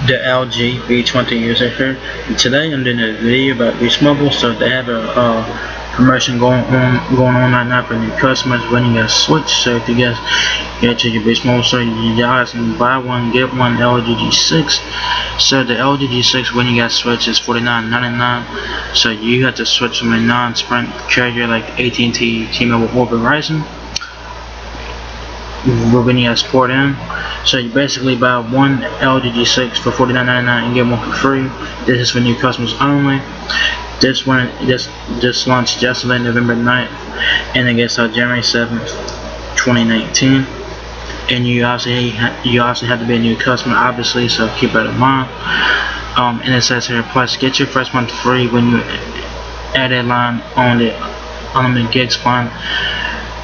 the LG V20 user here. And today I'm doing a video about Boost Mobile. So they have a promotion going on right now for new customers when you guys switch. So if you guys get to your Boost Mobile store, you guys can buy one get one LG G6. So the LG G6 when you guys switch is $49.99. So you have to switch from a non-Sprint carrier like AT&T, T-Mobile, or Verizon. When you guys port in, so you basically buy one LG G6 for $49.99 and get one for free. This is for new customers only. This one just launched yesterday, November 9th, and it gets out January 7th, 2019. And you also have to be a new customer, obviously, so keep that in mind. And it says here, plus get your first month free when you add a line on the unlimited gigs plan.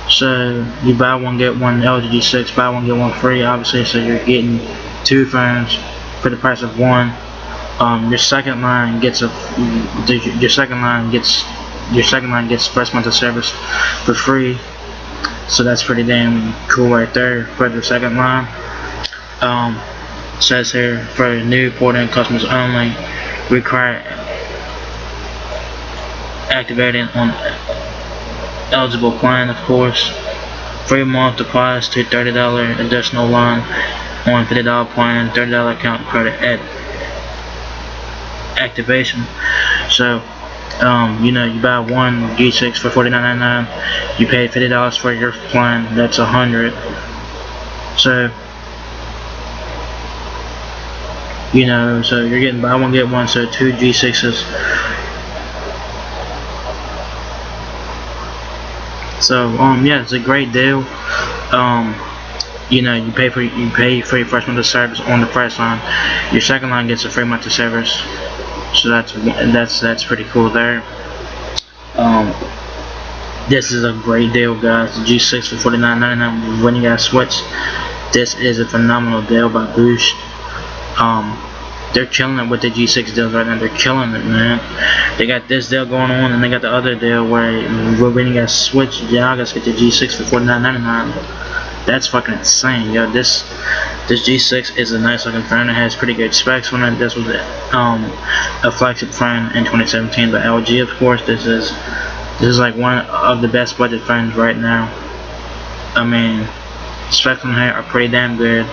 So you buy one get one LG G6, buy one get one free, obviously. So you're getting two phones for the price of one. Your second line gets first month of service for free. So that's pretty damn cool right there for the second line. Says here for new port-in customers only, require activating on eligible plan, of course. Free month applies to $30 additional line on $50 plan, $30 account credit at activation. So you know, you buy one G6 for $49.99, you pay $50 for your plan, that's $100. So you know, so you're getting buy one get one, so two G6s. So yeah, it's a great deal. You know, you pay for your first month of service on the first line. Your second line gets a free month of service. So that's pretty cool there. This is a great deal, guys. The G6 for $49.99 when you guys switch. This is a phenomenal deal by Boost. They're killing it with the G6 deals right now. They're killing it, man. They got this deal going on, and they got the other deal where when you guys switch, y'all guys get the G6 for $49.99. That's fucking insane, yo. This G6 is a nice looking phone. It has pretty good specs on it. This was a flagship phone in 2017 by LG, of course. This is like one of the best budget phones right now. I mean, specs on here are pretty damn good.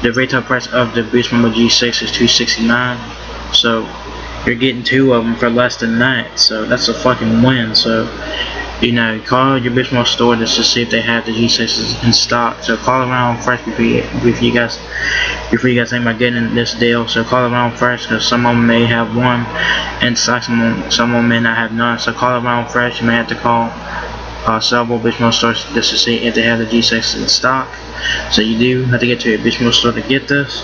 The retail price of the Boost Mobile G6 is $269, so you're getting two of them for less than that. So that's a fucking win. So you know, call your Boost Mobile store just to see if they have the G6s in stock. So call around first before you guys think about getting this deal. So call around first, because some of them may have one in stock, some of them may not have none. So call around first. You may have to call several Boost Mobile stores just to see if they have the G6 in stock. So you do have to get to your Boost Mobile store to get this.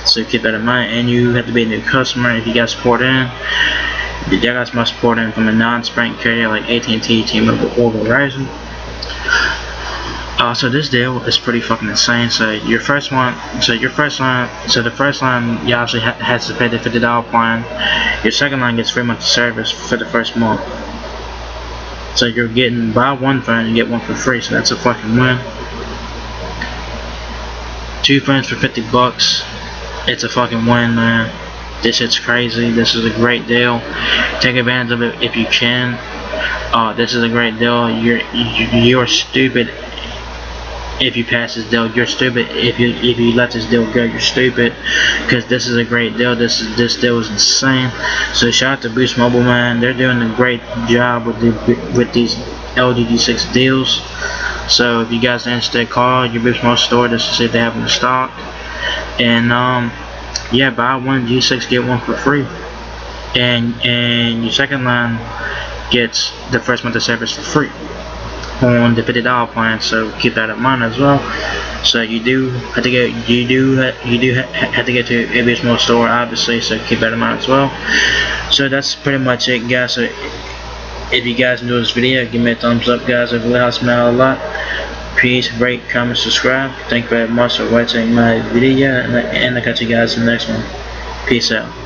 So keep that in mind, and you have to be a new customer if you guys port in. You guys must port in from a non-Sprint carrier like AT&T, T-Mobile, or Verizon. So this deal is pretty fucking insane. So the first line, you obviously has to pay the $50 plan. Your second line gets free month of service for the first month. So you're getting buy one phone and get one for free. So that's a fucking win. Two phones for $50. It's a fucking win, man. This shit's crazy. This is a great deal. Take advantage of it if you can. This is a great deal. You're stupid if you pass this deal. You're stupid if you let this deal go. You're stupid, because this is a great deal. This deal is insane. So shout out to Boost Mobile, man. They're doing a great job with these LG G6 deals. So if you guys are interested, call your Boost Mobile store just to see if they have them in stock. And yeah, buy one G6, get one for free, and your second line gets the first month of service for free on the $50 plan. So keep that in mind as well. So you do have to get to a Boost Mobile store, obviously. So keep that in mind as well. So that's pretty much it, guys. So if you guys enjoyed this video, give me a thumbs up, guys. It really helps me out a lot. Please rate, comment, subscribe. Thank you very much for watching my video, and I'll catch you guys in the next one. Peace out.